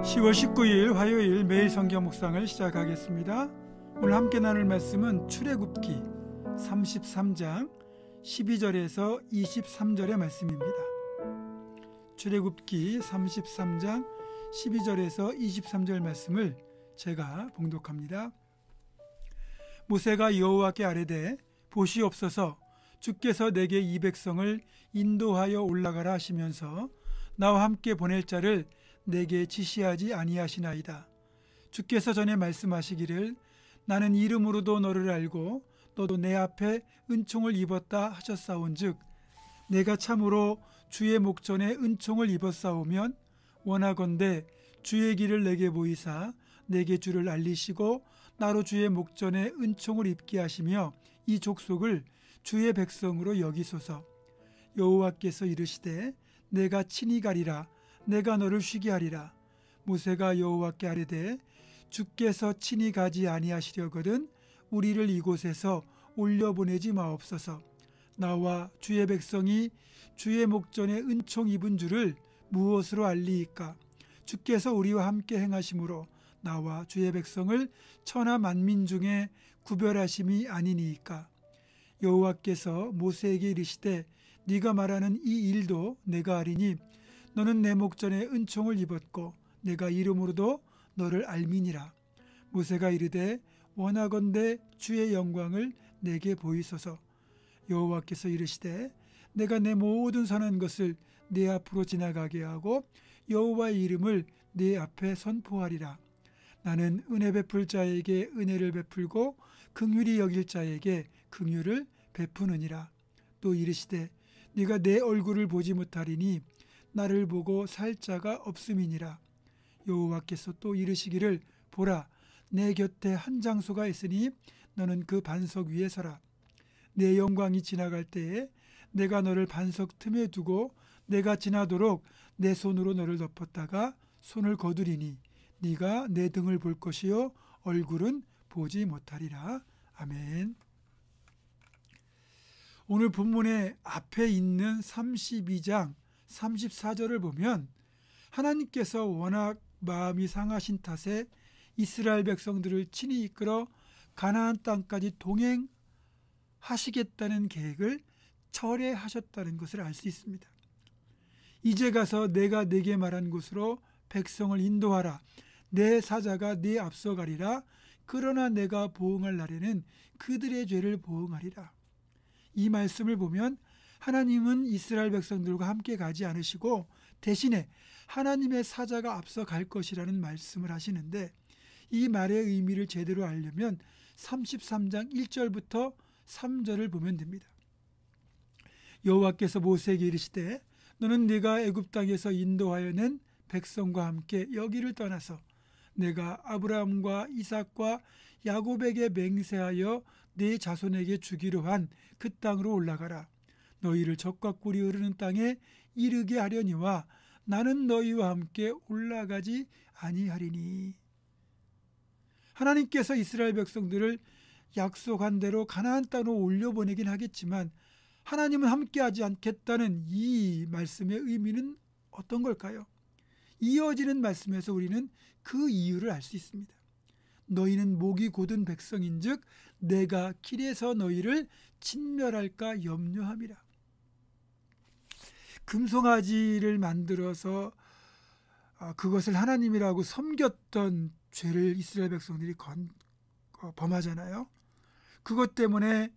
10월 19일 화요일 매일 성경 묵상을 시작하겠습니다. 오늘 함께 나눌 말씀은 출애굽기 33장 12절에서 23절의 말씀입니다. 출애굽기 33장 12절에서 23절 말씀을 제가 봉독합니다. 모세가 여호와께 아뢰되 보시옵소서, 주께서 내게 이 백성을 인도하여 올라가라 하시면서 나와 함께 보낼 자를 내게 지시하지 아니하시나이다. 주께서 전에 말씀하시기를 나는 이름으로도 너를 알고 너도 내 앞에 은총을 입었다 하셨사온즉 내가 참으로 주의 목전에 은총을 입었사오면 원하건대 주의 길을 내게 보이사 내게 주를 알리시고 나로 주의 목전에 은총을 입게 하시며 이 족속을 주의 백성으로 여기소서. 여호와께서 이르시되 내가 친히 가리라. 내가 너를 쉬게 하리라. 모세가 여호와께 아뢰되 주께서 친히 가지 아니하시려거든 우리를 이곳에서 올려보내지 마옵소서. 나와 주의 백성이 주의 목전에 은총 입은 줄을 무엇으로 알리이까? 주께서 우리와 함께 행하심으로 나와 주의 백성을 천하 만민 중에 구별하심이 아니니이까? 여호와께서 모세에게 이르시되 네가 말하는 이 일도 내가 아리니 너는 내 목전에 은총을 입었고 내가 이름으로도 너를 알미니라. 모세가 이르되 원하건대 주의 영광을 내게 보이소서. 여호와께서 이르시되 내가 내 모든 선한 것을 내 앞으로 지나가게 하고 여호와의 이름을 내 앞에 선포하리라. 나는 은혜 베풀 자에게 은혜를 베풀고 긍휼히 여길 자에게 긍휼을 베푸느니라. 또 이르시되 네가 내 얼굴을 보지 못하리니 나를 보고 살 자가 없음이니라. 여호와께서 또 이르시기를 보라, 내 곁에 한 장소가 있으니 너는 그 반석 위에 서라. 내 영광이 지나갈 때에 내가 너를 반석 틈에 두고 내가 지나도록 내 손으로 너를 덮었다가 손을 거두리니 네가 내 등을 볼 것이요 얼굴은 보지 못하리라. 아멘. 오늘 본문의 앞에 있는 32장 34절을 보면 하나님께서 워낙 마음이 상하신 탓에 이스라엘 백성들을 친히 이끌어 가나안 땅까지 동행하시겠다는 계획을 철회하셨다는 것을 알 수 있습니다. 이제 가서 내가 네게 말한 곳으로 백성을 인도하라. 내 사자가 네 앞서 가리라. 그러나 내가 보응할 날에는 그들의 죄를 보응하리라. 이 말씀을 보면 하나님은 이스라엘 백성들과 함께 가지 않으시고 대신에 하나님의 사자가 앞서 갈 것이라는 말씀을 하시는데 이 말의 의미를 제대로 알려면 33장 1절부터 3절을 보면 됩니다. 여호와께서 모세에게 이르시되 너는 네가 애굽 땅에서 인도하여 낸 백성과 함께 여기를 떠나서 내가 아브라함과 이삭과 야곱에게 맹세하여 네 자손에게 주기로 한 그 땅으로 올라가라. 너희를 적과 꿀이 흐르는 땅에 이르게 하려니와 나는 너희와 함께 올라가지 아니하리니. 하나님께서 이스라엘 백성들을 약속한 대로 가나안 땅으로 올려보내긴 하겠지만 하나님은 함께하지 않겠다는 이 말씀의 의미는 어떤 걸까요? 이어지는 말씀에서 우리는 그 이유를 알 수 있습니다. 너희는 목이 곧은 백성인즉 내가 길에서 너희를 진멸할까 염려함이라. 금송아지를 만들어서 그것을 하나님이라고 섬겼던 죄를 이스라엘 백성들이 범하잖아요. 그것 때문에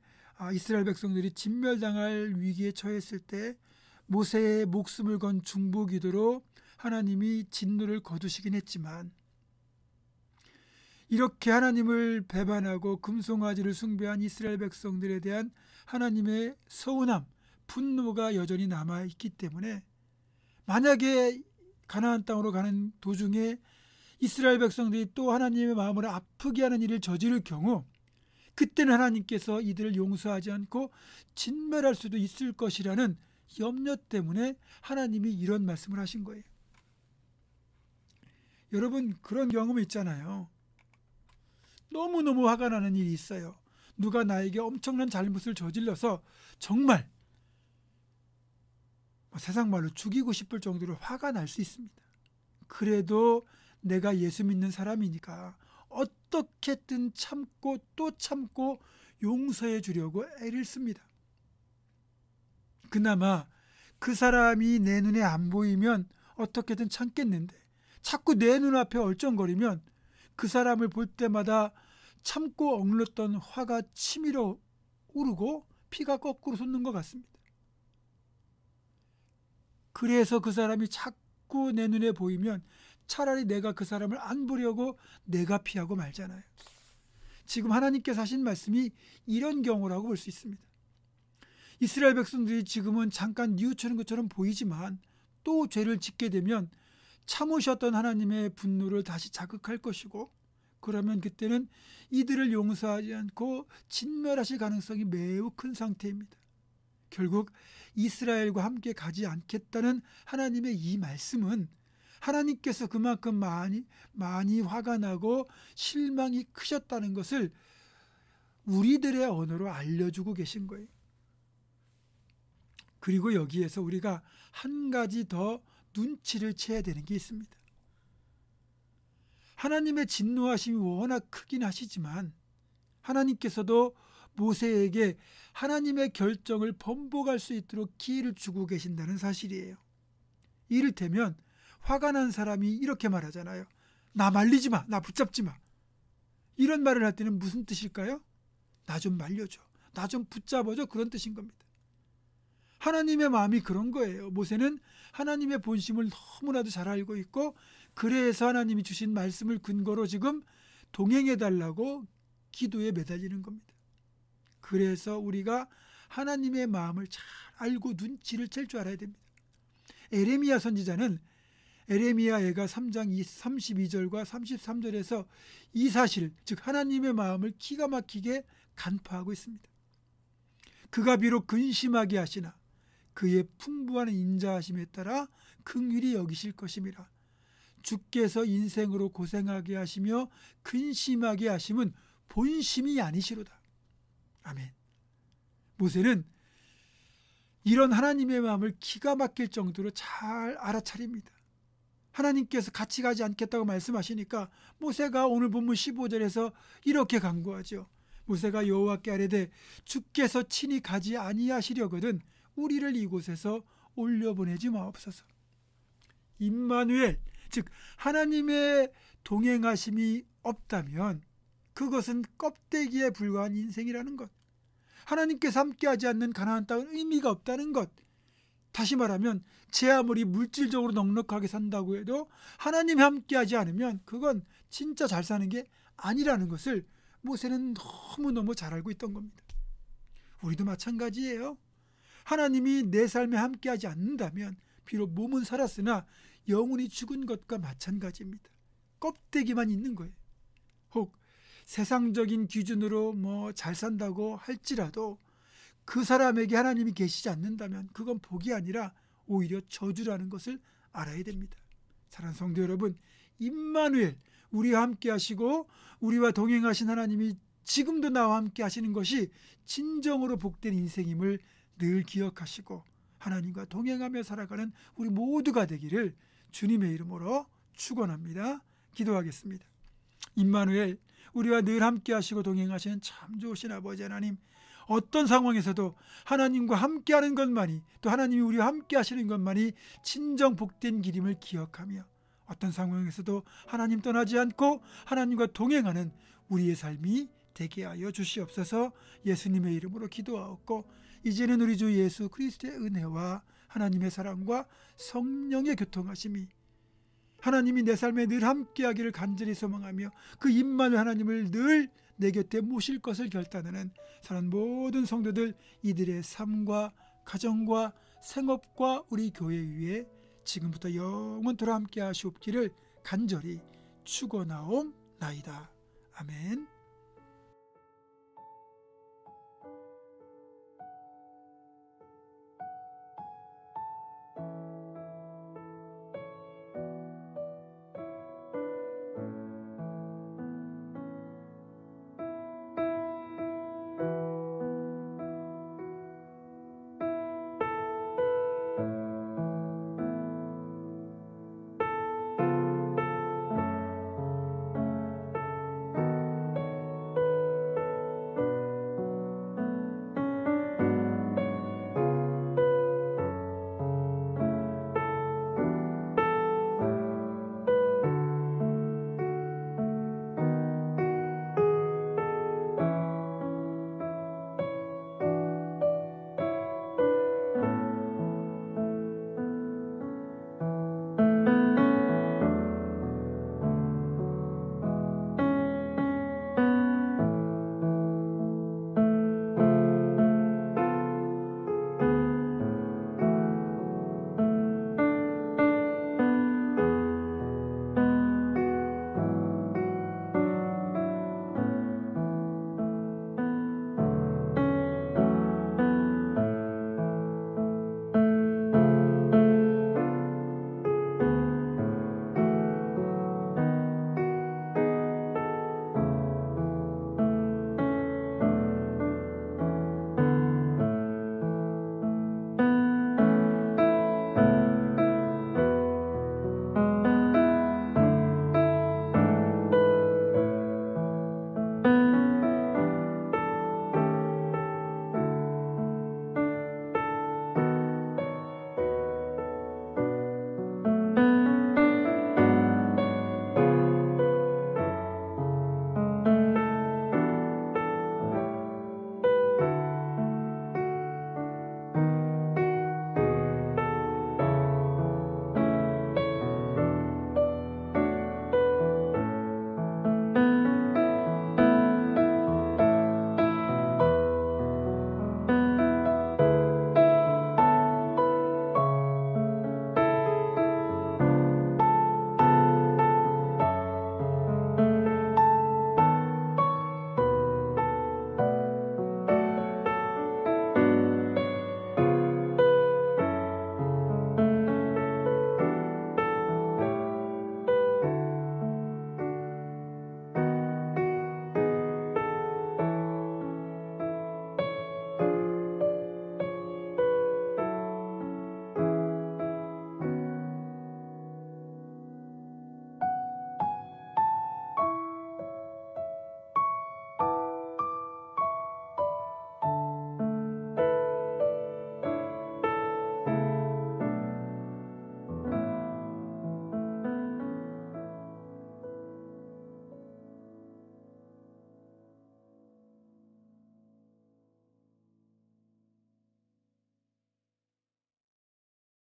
이스라엘 백성들이 진멸당할 위기에 처했을 때 모세의 목숨을 건 중보기도로 하나님이 진노를 거두시긴 했지만 이렇게 하나님을 배반하고 금송아지를 숭배한 이스라엘 백성들에 대한 하나님의 서운함, 분노가 여전히 남아있기 때문에 만약에 가나안 땅으로 가는 도중에 이스라엘 백성들이 또 하나님의 마음을 아프게 하는 일을 저지를 경우 그때는 하나님께서 이들을 용서하지 않고 진멸할 수도 있을 것이라는 염려 때문에 하나님이 이런 말씀을 하신 거예요. 여러분 그런 경험이 있잖아요. 너무너무 화가 나는 일이 있어요. 누가 나에게 엄청난 잘못을 저질러서 정말 세상 말로 죽이고 싶을 정도로 화가 날 수 있습니다. 그래도 내가 예수 믿는 사람이니까 어떻게든 참고 또 참고 용서해 주려고 애를 씁니다. 그나마 그 사람이 내 눈에 안 보이면 어떻게든 참겠는데 자꾸 내 눈앞에 얼쩡거리면 그 사람을 볼 때마다 참고 억눌렀던 화가 치밀어 오르고 피가 거꾸로 솟는 것 같습니다. 그래서 그 사람이 자꾸 내 눈에 보이면 차라리 내가 그 사람을 안 보려고 내가 피하고 말잖아요. 지금 하나님께서 하신 말씀이 이런 경우라고 볼 수 있습니다. 이스라엘 백성들이 지금은 잠깐 뉘우치는 것처럼 보이지만 또 죄를 짓게 되면 참으셨던 하나님의 분노를 다시 자극할 것이고, 그러면 그때는 이들을 용서하지 않고 진멸하실 가능성이 매우 큰 상태입니다. 결국 이스라엘과 함께 가지 않겠다는 하나님의 이 말씀은 하나님께서 그만큼 많이 화가 나고 실망이 크셨다는 것을 우리들의 언어로 알려주고 계신 거예요. 그리고 여기에서 우리가 한 가지 더 눈치를 채야 되는 게 있습니다. 하나님의 진노하심이 워낙 크긴 하시지만 하나님께서도 모세에게 하나님의 결정을 번복할 수 있도록 기회를 주고 계신다는 사실이에요. 이를테면 화가 난 사람이 이렇게 말하잖아요. 나 말리지 마, 나 붙잡지 마. 이런 말을 할 때는 무슨 뜻일까요? 나 좀 말려줘, 나 좀 붙잡아줘, 그런 뜻인 겁니다. 하나님의 마음이 그런 거예요. 모세는 하나님의 본심을 너무나도 잘 알고 있고, 그래서 하나님이 주신 말씀을 근거로 지금 동행해달라고 기도에 매달리는 겁니다. 그래서 우리가 하나님의 마음을 잘 알고 눈치를 챌 줄 알아야 됩니다. 에레미야 선지자는 에레미야애가 3장 32절과 33절에서 이 사실, 즉 하나님의 마음을 기가 막히게 간파하고 있습니다. 그가 비록 근심하게 하시나 그의 풍부한 인자하심에 따라 긍휼히 여기실 것임이라. 주께서 인생으로 고생하게 하시며 근심하게 하심은 본심이 아니시로다. 아멘. 모세는 이런 하나님의 마음을 기가 막힐 정도로 잘 알아차립니다. 하나님께서 같이 가지 않겠다고 말씀하시니까 모세가 오늘 본문 15절에서 이렇게 간구하죠. 모세가 여호와께 아뢰되 주께서 친히 가지 아니하시려거든 우리를 이곳에서 올려보내지 마옵소서. 임마누엘, 즉 하나님의 동행하심이 없다면 그것은 껍데기에 불과한 인생이라는 것, 하나님께서 함께하지 않는 가나안 땅은 의미가 없다는 것, 다시 말하면 제 아무리 물질적으로 넉넉하게 산다고 해도 하나님이 함께하지 않으면 그건 진짜 잘 사는 게 아니라는 것을 모세는 너무너무 잘 알고 있던 겁니다. 우리도 마찬가지예요. 하나님이 내 삶에 함께하지 않는다면 비록 몸은 살았으나 영혼이 죽은 것과 마찬가지입니다. 껍데기만 있는 거예요. 혹 세상적인 기준으로 잘 산다고 할지라도 그 사람에게 하나님이 계시지 않는다면 그건 복이 아니라 오히려 저주라는 것을 알아야 됩니다. 사랑하는 성도 여러분, 임마누엘, 우리와 함께 하시고 우리와 동행하신 하나님이 지금도 나와 함께 하시는 것이 진정으로 복된 인생임을 늘 기억하시고 하나님과 동행하며 살아가는 우리 모두가 되기를 주님의 이름으로 축원합니다. 기도하겠습니다. 임마누엘, 우리와 늘 함께 하시고 동행하시는 참 좋으신 아버지 하나님, 어떤 상황에서도 하나님과 함께하는 것만이, 또 하나님이 우리와 함께 하시는 것만이 진정 복된 길임을 기억하며 어떤 상황에서도 하나님 떠나지 않고 하나님과 동행하는 우리의 삶이 되게 하여 주시옵소서. 예수님의 이름으로 기도하옵고 이제는 우리 주 예수 그리스도의 은혜와 하나님의 사랑과 성령의 교통하심이 하나님이 내 삶에 늘 함께하기를 간절히 소망하며 그 임마누엘 하나님을 늘 내 곁에 모실 것을 결단하는 사랑하는 모든 성도들, 이들의 삶과 가정과 생업과 우리 교회 위에 지금부터 영원토록 함께 하시옵기를 간절히 축원하옵나이다. 아멘.